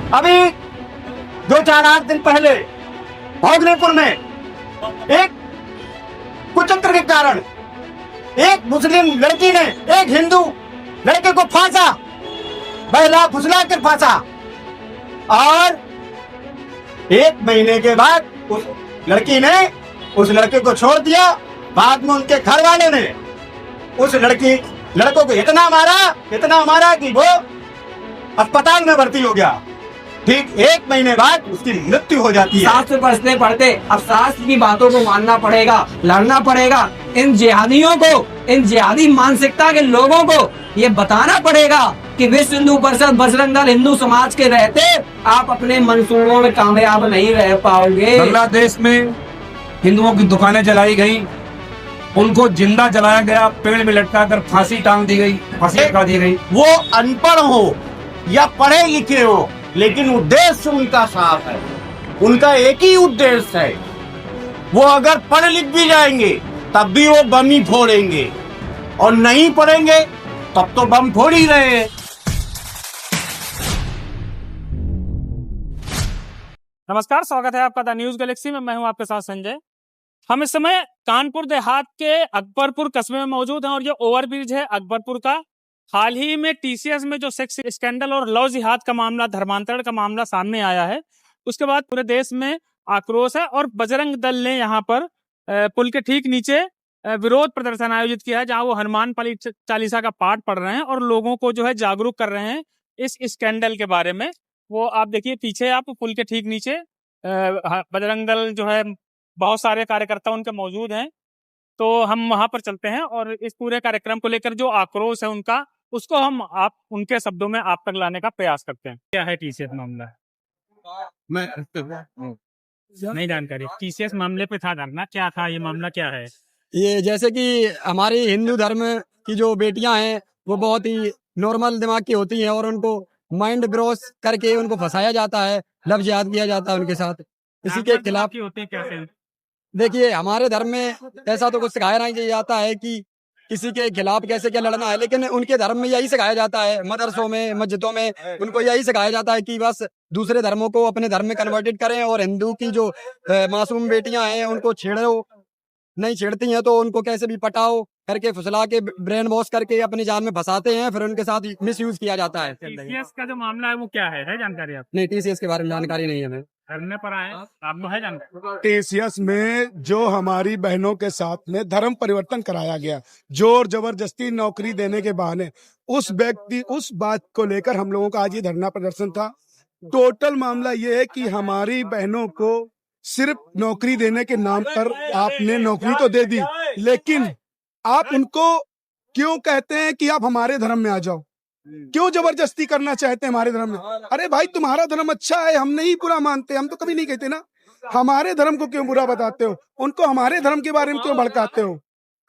अभी 2-4-8 दिन पहले भोगनेपुर में एक कुचक्र के कारण एक मुस्लिम लड़की ने एक हिंदू लड़के को फांसा, बहला फुसला कर फांसा, और 1 महीने के बाद उस लड़की ने उस लड़के को छोड़ दिया। बाद में उनके घर वाले ने उस लड़कों को इतना मारा कि वो अस्पताल में भर्ती हो गया। ठीक 1 महीने बाद उसकी मृत्यु हो जाती है। शास्त्र पढ़ते पढ़ते अब शास्त्र की बातों को मानना पड़ेगा, लड़ना पड़ेगा। इन जिहादियों को, इन जिहादी मानसिकता के लोगों को ये बताना पड़ेगा कि विश्व हिंदू परिषद बजरंग दल हिंदू समाज के रहते आप अपने मंसूबों में कामयाब नहीं रह पाओगे। बांग्लादेश में हिंदुओं की दुकानें जलाई गई, उनको जिंदा जलाया गया, पेड़ में लटकाकर फांसी टांग दी गई, फांसी लगा दी गई। वो अनपढ़ हो या पढ़े लिखे हो, लेकिन उद्देश्य उनका साफ है। उनका एक ही उद्देश्य है, वो अगर पढ़ लिख भी जाएंगे तब भी वो बम ही फोड़ेंगे, और नहीं पढ़ेंगे तब तो बम फोड़ ही रहे हैं। नमस्कार, स्वागत है आपका द न्यूज गैलेक्सी में। मैं हूं आपके साथ संजय। हम इस समय कानपुर देहात के अकबरपुर कस्बे में मौजूद हैं और ये ओवरब्रिज है अकबरपुर का। हाल ही में टीसीएस में जो सेक्स स्कैंडल और लव जिहाद का मामला, धर्मांतरण का मामला सामने आया है, उसके बाद पूरे देश में आक्रोश है और बजरंग दल ने यहाँ पर पुल के ठीक नीचे विरोध प्रदर्शन आयोजित किया है, जहाँ वो हनुमान चालीसा का पाठ पढ़ रहे हैं और लोगों को जो है जागरूक कर रहे हैं इस स्कैंडल के बारे में। वो आप देखिए पीछे, आप पुल के ठीक नीचे बजरंग दल जो है बहुत सारे कार्यकर्ता उनके मौजूद हैं। तो हम वहां पर चलते हैं और इस पूरे कार्यक्रम को लेकर जो आक्रोश है उनका, उसको हम आप उनके शब्दों में आप तक लाने का प्रयास करते हैं। क्या है टीसीएस मामला? मैं नहीं जानकारी। टीसीएस मामले पे था जानना, क्या था ये मामला, क्या है? ये जैसे कि हमारे हिंदू धर्म की जो बेटियां हैं वो बहुत ही नॉर्मल दिमाग की होती हैं और उनको माइंड ब्रोस करके उनको फंसाया जाता है, लव जिहाद किया जाता है उनके साथ। इसी के खिलाफ होते हैं कैसे? देखिए, हमारे धर्म में ऐसा तो कुछ सिखाया नहीं जाता है कि किसी के खिलाफ कैसे क्या लड़ना है, लेकिन उनके धर्म में यही सिखाया जाता है। मदरसों में, मस्जिदों में उनको यही सिखाया जाता है कि बस दूसरे धर्मों को अपने धर्म में कन्वर्टेड करें, और हिंदू की जो मासूम बेटियां हैं उनको छेड़ो, नहीं छेड़ती हैं तो उनको कैसे भी पटाओ करके, फुसला के, ब्रेन वॉश करके अपने जाल में फंसाते हैं, फिर उनके साथ मिस यूज किया जाता है। टीसीएस का जो मामला है वो क्या है जानकारी आप? नहीं, टीसीएस के बारे में जानकारी नहीं है हमें। धरने पर आए, आपको है जानकारी? टीसीएस में जो हमारी बहनों के साथ में धर्म परिवर्तन कराया गया, जोर जबरदस्ती नौकरी देने के बहाने, उस बात को लेकर हम लोगों का आज ये धरना प्रदर्शन था। टोटल मामला ये है कि हमारी बहनों को सिर्फ नौकरी देने के नाम पर आपने नौकरी तो दे दी, लेकिन आप उनको क्यों कहते हैं कि आप हमारे धर्म में आ जाओ? क्यों जबरदस्ती करना चाहते हैं हमारे धर्म में? अरे भाई, तुम्हारा धर्म अच्छा है, हम नहीं बुरा मानते, हम तो कभी नहीं कहते ना। हमारे धर्म को क्यों बुरा बताते हो? उनको हमारे धर्म के बारे में क्यों भड़काते हो?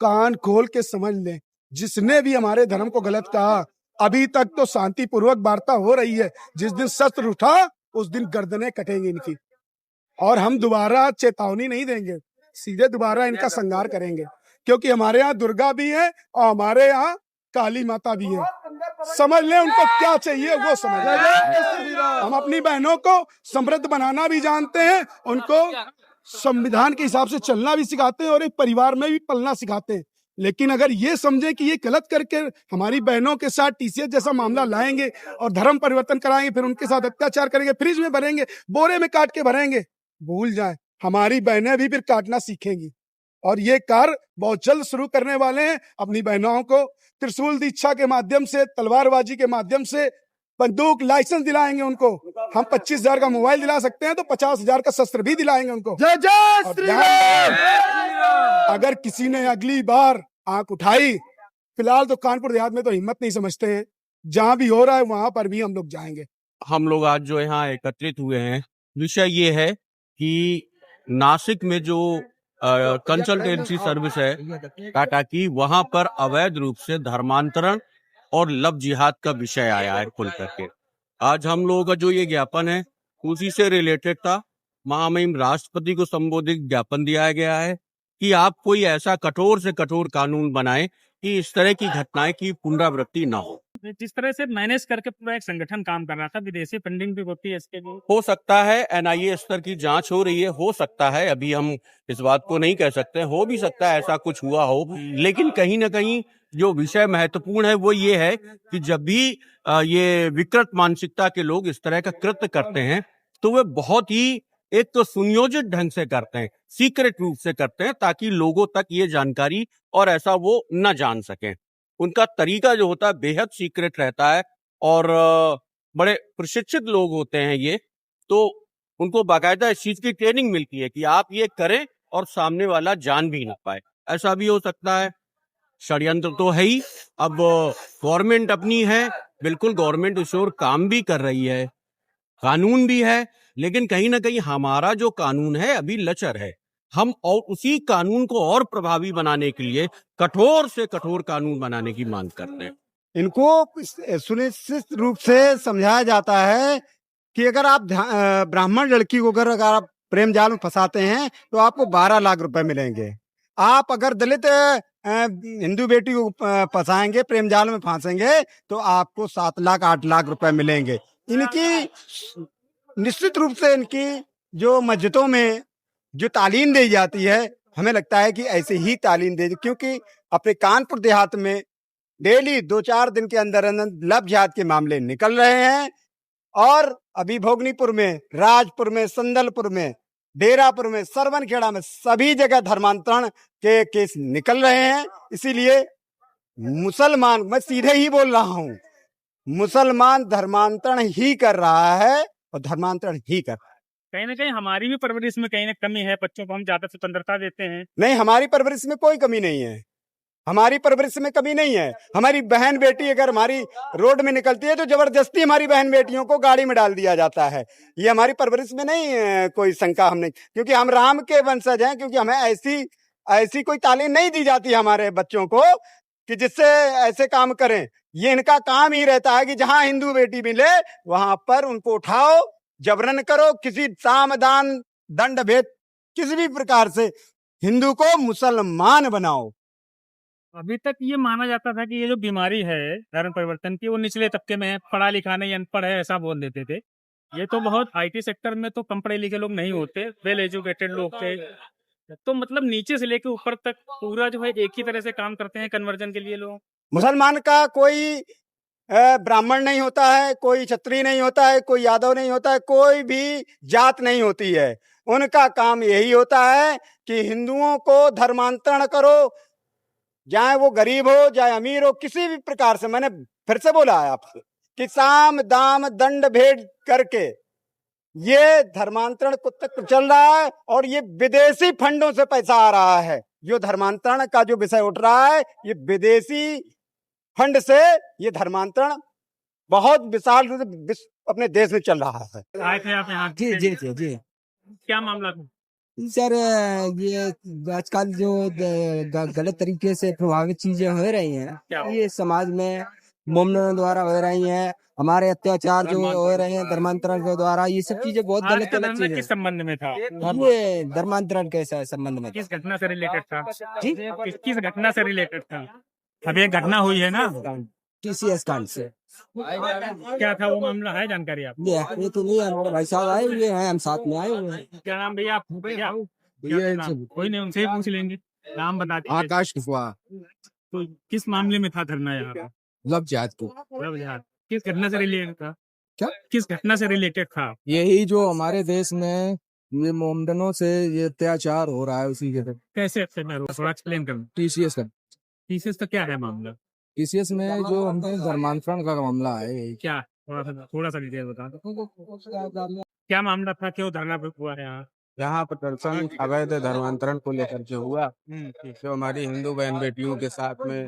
कान खोल के समझ लें, जिसने भी हमारे धर्म को गलत कहा, अभी तक तो शांतिपूर्वक वार्ता हो रही है। जिस दिन शस्त्र उठा उस दिन गर्दनें कटेंगी इनकी, और हम दोबारा चेतावनी नहीं देंगे, सीधे दोबारा इनका संहार करेंगे, क्योंकि हमारे यहाँ दुर्गा भी है और हमारे यहाँ काली माता भी है। समझ ले उनको क्या चाहिए, वो समझ ले। हम अपनी बहनों को समृद्ध बनाना भी जानते हैं, उनको संविधान के हिसाब से चलना भी सिखाते हैं और एक परिवार में भी पलना सिखाते हैं। लेकिन अगर ये समझे कि ये गलत करके हमारी बहनों के साथ टीसीएस जैसा मामला लाएंगे और धर्म परिवर्तन कराएंगे, फिर उनके साथ अत्याचार करेंगे, फ्रिज में भरेंगे, बोरे में काट के भरेंगे, भूल जाए, हमारी बहनें भी फिर काटना सीखेंगी। और ये कार्य बहुत जल्द शुरू करने वाले हैं। अपनी बहनों को त्रिशूल दीक्षा के माध्यम से, तलवारबाजी के माध्यम से, बंदूक लाइसेंस दिलाएंगे उनको। हम 25,000 का मोबाइल दिला सकते हैं तो 50,000 का शस्त्र भी दिलाएंगे उनको। जय जय श्री राम। अगर किसी ने अगली बार आंख उठाई, फिलहाल तो कानपुर देहात में तो हिम्मत नहीं समझते हैं, जहां भी हो रहा है वहां पर भी हम लोग जाएंगे। हम लोग आज जो यहाँ एकत्रित हुए हैं, विषय ये है कि नासिक में जो कंसल्टेंसी सर्विस है टाटा की, वहां पर अवैध रूप से धर्मांतरण और लव जिहाद का विषय आया है खुल करके। आज हम लोगों का जो ये ज्ञापन है उसी से रिलेटेड था। महामहिम राष्ट्रपति को संबोधित ज्ञापन दिया गया है कि आप कोई ऐसा कठोर से कठोर कानून बनाएं कि इस तरह की घटनाएं की पुनरावृत्ति ना हो। जिस तरह से मैनेज करके पूरा एक संगठन काम कर रहा था, विदेशी फंडिंग भी होती है इसके लिए। हो सकता है एनआईए स्तर की जांच हो रही है, हो सकता है, अभी हम इस बात को नहीं कह सकते, हो भी सकता है ऐसा कुछ हुआ हो, लेकिन कहीं ना कहीं जो विषय महत्वपूर्ण है वो ये है कि जब भी ये विकृत मानसिकता के लोग इस तरह का कृत्य करते हैं तो वे बहुत ही एक तो सुनियोजित ढंग से करते हैं, सीक्रेट रूप से करते हैं, ताकि लोगों तक ये जानकारी और ऐसा वो न जान सकें। उनका तरीका जो होता है बेहद सीक्रेट रहता है और बड़े प्रशिक्षित लोग होते हैं ये, तो उनको बाकायदा इस चीज की ट्रेनिंग मिलती है कि आप ये करें और सामने वाला जान भी ना पाए। ऐसा भी हो सकता है। षड्यंत्र तो है ही। अब गवर्नमेंट अपनी है, बिल्कुल गवर्नमेंट उस ओर काम भी कर रही है, कानून भी है, लेकिन कहीं ना कहीं हमारा जो कानून है अभी लचर है। हम और उसी कानून को और प्रभावी बनाने के लिए कठोर से कठोर कानून बनाने की मांग करते हैं। इनको सुनिश्चित रूप से समझाया जाता है कि अगर आप ब्राह्मण लड़की को अगर आप प्रेम जाल में फंसाते हैं तो आपको 12 लाख रुपए मिलेंगे। आप अगर दलित हिंदू बेटी को फंसाएंगे, प्रेम जाल में फांसेंगे, तो आपको 7 लाख 8 लाख रुपए मिलेंगे। इनकी निश्चित रूप से इनकी जो मस्जिदों में जो तालीम दी जाती है, हमें लगता है कि ऐसे ही तालीम दे, क्योंकि अपने कानपुर देहात में डेली 2-4 दिन के अंदर अंदर लव जिहाद के मामले निकल रहे हैं। और अभी भोगनीपुर में, राजपुर में, संदलपुर में, डेरापुर में, सरवनखेड़ा में सभी जगह धर्मांतरण के केस निकल रहे हैं। इसीलिए मुसलमान, मैं सीधे ही बोल रहा हूँ, मुसलमान धर्मांतरण ही कर रहा है और धर्मांतरण ही कर रहा है। कहीं ना कहीं हमारी भी परवरिश में कहीं ना कमी है, बच्चों को हम ज्यादा स्वतंत्रता देते हैं। नहीं, हमारी परवरिश में कोई कमी नहीं है, हमारी परवरिश में कमी नहीं है। हमारी बहन बेटी अगर हमारी रोड में निकलती है तो जबरदस्ती हमारी बहन बेटियों को गाड़ी में डाल दिया जाता है। ये हमारी परवरिश में नहीं कोई शंका हमने, क्योंकि हम राम के वंशज हैं, क्योंकि हमें ऐसी कोई तालीम नहीं दी जाती हमारे बच्चों को कि जिससे ऐसे काम करें। ये इनका काम ही रहता है कि जहां हिंदू बेटी मिले वहां पर उनको उठाओ, जबरन करो, किसी साम दान दंड भेद किसी भी प्रकार से हिंदू को मुसलमान बनाओ। अभी तक ये माना जाता था कि ये जो बीमारी है धर्म परिवर्तन की, वो निचले तबके में है, पढ़ा लिखा नहीं, अनपढ़ है, ऐसा बोल देते थे। ये तो बहुत आईटी सेक्टर में तो कम पढ़े लिखे लोग नहीं होते, वेल एजुकेटेड लोग थे। तो मतलब नीचे से लेकर ऊपर तक पूरा जो है एक ही तरह से काम करते हैं कन्वर्जन के लिए लोग। मुसलमान का कोई ब्राह्मण नहीं होता है, कोई क्षत्रिय नहीं होता है, कोई यादव नहीं होता है, कोई भी जात नहीं होती है। उनका काम यही होता है कि हिंदुओं को धर्मांतरण करो, चाहे वो गरीब हो चाहे अमीर हो, किसी भी प्रकार से। मैंने फिर से बोला है आपसे कि साम दाम दंड भेद करके ये धर्मांतरण तक चल रहा है और ये विदेशी फंडों से पैसा आ रहा है। जो धर्मांतरण का जो विषय उठ रहा है, ये विदेशी फंड से ये धर्मांतरण बहुत विशाल रूप से अपने देश में चल रहा है। आए थे आप यहाँ? जी जी जी जी। क्या मामला था सर? ये आजकल जो गलत तरीके से प्रभावित चीजें हो रही क्या? हैं, ये समाज में मोमडनों द्वारा हो रही हैं, हमारे अत्याचार जो हो रहे हैं धर्मांतरण के द्वारा, ये सब चीजें बहुत आज गलत का गलत धरना चीजें। किस संबंध में था? ये धर्मांतरण कैसा संबंध में? किस घटना से रिलेटेड था? जी? किस घटना से रिलेटेड था? अभी एक घटना हुई है ना, TCS कांड से। क्या था वो मामला, है जानकारी आप? ये तो नहीं है, हमारे भाई साहब आए हुए हैं, हम साथ में आए हुए हैं। क्या नाम भैया आप? क्या नाम? कोई नहीं, उनसे ही पूछ लेंगे। नाम बता दीजिए। आकाश कुशवाहा। तो किस मामले में था धरना यहाँ पर? लव जिहाद को। लव जिहाद किस घटना से रिलेटेड था? क्या? किस घटना से रिलेटेड था? यही जो हमारे देश में ये मोमडनों से ये अत्याचार हो रहा है, उसी के कैसे थोड़ा एक्सप्लेन कर। TCS का। TCS का क्या है मामला? TCS में जो हमने धर्मांतरण का मामला है। क्या थोड़ा सा डिटेल बता दो। क्या मामला था, क्यों धरना हुआ है यहाँ? यहाँ प्रदर्शन अवैध धर्मांतरण को लेकर के हुआ, जो हमारी हिंदू बहन बेटियों के साथ में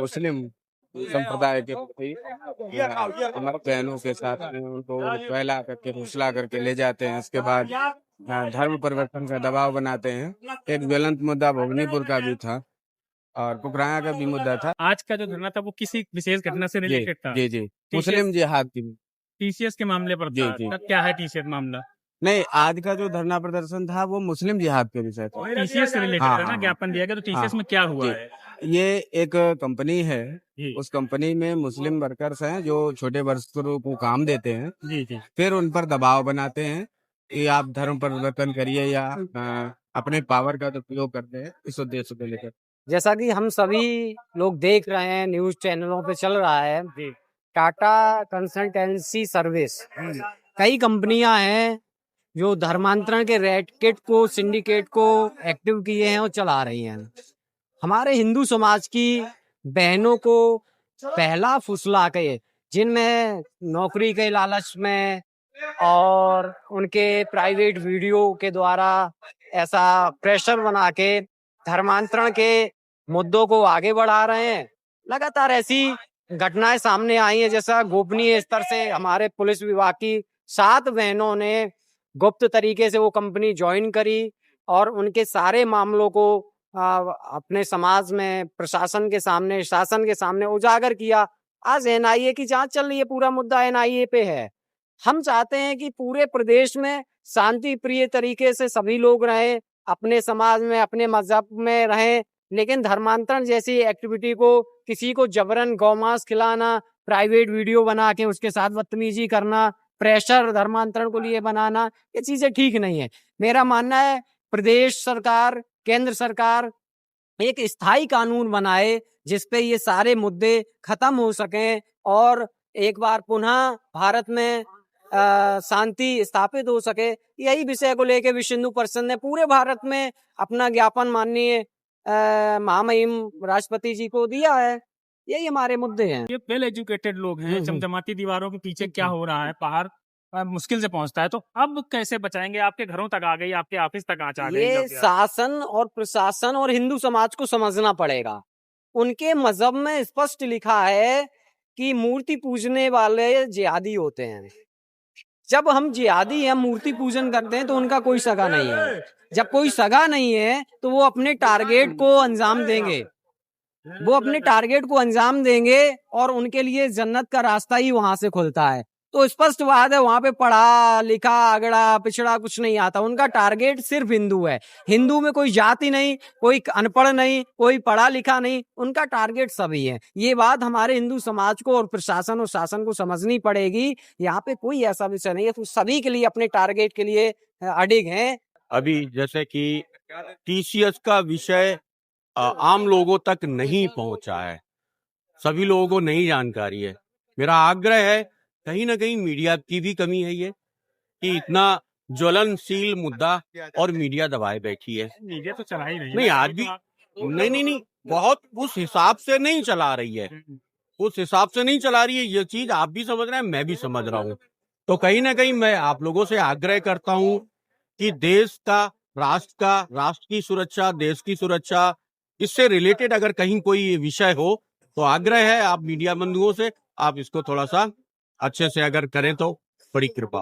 मुस्लिम संप्रदाय के हमारे बहनों के साथ में उनको पहला करके फुसला करके ले जाते हैं। इसके बाद धर्म परिवर्तन का दबाव बनाते हैं। एक ज्वलंत मुद्दा भोगनीपुर का भी था और कुकराया का भी मुद्दा था। आज का जो धरना था वो किसी विशेष घटना से रिलेटेड था? जी जी, मुस्लिम जिहाद की। TCS के मामले पर जी, था? जी। क्या है TCS मामला? नहीं, आज का जो धरना प्रदर्शन था वो मुस्लिम जिहाद के विषय था। TCS से रिलेटेड हाँ, है ना, हाँ, ज्ञापन दिया गया, तो TCS हाँ, में क्या हुआ जी। है? ये एक कंपनी है, जी उस कंपनी में मुस्लिम वर्कर्स हैं जो छोटे वर्करों को काम देते हैं, जी जी फिर उन पर दबाव बनाते हैं कि आप धर्म परिवर्तन करिए या अपने पावर का उपयोग करते हैं इस उद्देश्य को लेकर। जैसा कि हम सभी लोग देख रहे हैं, न्यूज चैनलों पे चल रहा है, जी टाटा कंसल्टेंसी सर्विस, कई कंपनियां हैं जो धर्मांतरण के रैकेट को, सिंडिकेट को एक्टिव किए हैं और चला रही हैं। हमारे हिंदू समाज की बहनों को पहला फुसला के, जिनमें नौकरी के लालच में और उनके प्राइवेट वीडियो के द्वारा ऐसा प्रेशर बना के धर्मांतरण के मुद्दों को आगे बढ़ा रहे हैं। लगातार ऐसी घटनाएं सामने आई हैं, जैसा गोपनीय स्तर से हमारे पुलिस विभाग की 7 बहनों ने गुप्त तरीके से वो कंपनी ज्वाइन करी और उनके सारे मामलों को अपने समाज में प्रशासन के सामने, शासन के सामने उजागर किया। आज एनआईए की जांच चल रही है, पूरा मुद्दा एनआईए पे है। हम चाहते हैं कि पूरे प्रदेश में शांति प्रिय तरीके से सभी लोग रहें, अपने समाज में, अपने मजहब में रहें, लेकिन धर्मांतरण जैसी एक्टिविटी को, किसी को जबरन गौमांस खिलाना, प्राइवेट वीडियो बना के उसके साथ बदतमीजी करना, प्रेशर धर्मांतरण को लिए बनाना, ये चीजें ठीक नहीं है। मेरा मानना है प्रदेश सरकार, केंद्र सरकार एक स्थायी कानून बनाए जिसपे ये सारे मुद्दे खत्म हो सकें और एक बार पुनः भारत में शांति स्थापित हो सके। यही विषय को लेकर विश्व हिंदू परिषद ने पूरे भारत में अपना ज्ञापन माननीय महामहिम राष्ट्रपति जी को दिया है। यही हमारे मुद्दे हैं। ये वेल एजुकेटेड लोग हैं, चमचमाती दीवारों के पीछे क्या हो रहा है बाहर मुश्किल से पहुंचता है, तो अब कैसे बचाएंगे? आपके घरों तक आ गई, आपके ऑफिस तक आ गई। ये शासन और प्रशासन और हिंदू समाज को समझना पड़ेगा। उनके मजहब में स्पष्ट लिखा है कि मूर्ति पूजने वाले जिहादी होते हैं। जब हम जिहादी या मूर्ति पूजन करते हैं तो उनका कोई सगा नहीं है। जब कोई सगा नहीं है तो वो अपने टारगेट को अंजाम देंगे, वो अपने टारगेट को अंजाम देंगे और उनके लिए जन्नत का रास्ता ही वहां से खुलता है। तो स्पष्ट बात है, वहां पे पढ़ा लिखा अगड़ा पिछड़ा कुछ नहीं आता। उनका टारगेट सिर्फ हिंदू है। हिंदू में कोई जाति नहीं, कोई अनपढ़ नहीं, कोई पढ़ा लिखा नहीं, उनका टारगेट सभी है। ये बात हमारे हिंदू समाज को और प्रशासन और शासन को समझनी पड़ेगी। यहाँ पे कोई ऐसा विषय नहीं है, तो सभी के लिए अपने टारगेट के लिए अडिग हैं। अभी जैसे कि टीसीएस का विषय आम लोगों तक नहीं पहुंचा है, सभी लोगों को नहीं जानकारी है। मेरा आग्रह है, कहीं ना कहीं मीडिया की भी कमी है ये, कि इतना ज्वलनशील मुद्दा और मीडिया दबाए बैठी है। मीडिया तो चला ही नहीं। नहीं आज भी नहीं बहुत उस हिसाब से नहीं चला रही है, उस हिसाब से नहीं चला रही है। ये चीज आप भी समझ रहे हैं, मैं भी समझ रहा हूँ। तो कहीं ना कहीं मैं आप लोगों से आग्रह करता हूँ कि देश का, राष्ट्र की सुरक्षा, देश की सुरक्षा, इससे रिलेटेड अगर कहीं कोई विषय हो तो आग्रह है आप मीडिया बंधुओं से, आप इसको थोड़ा सा अच्छे से अगर करें तो बड़ी कृपा।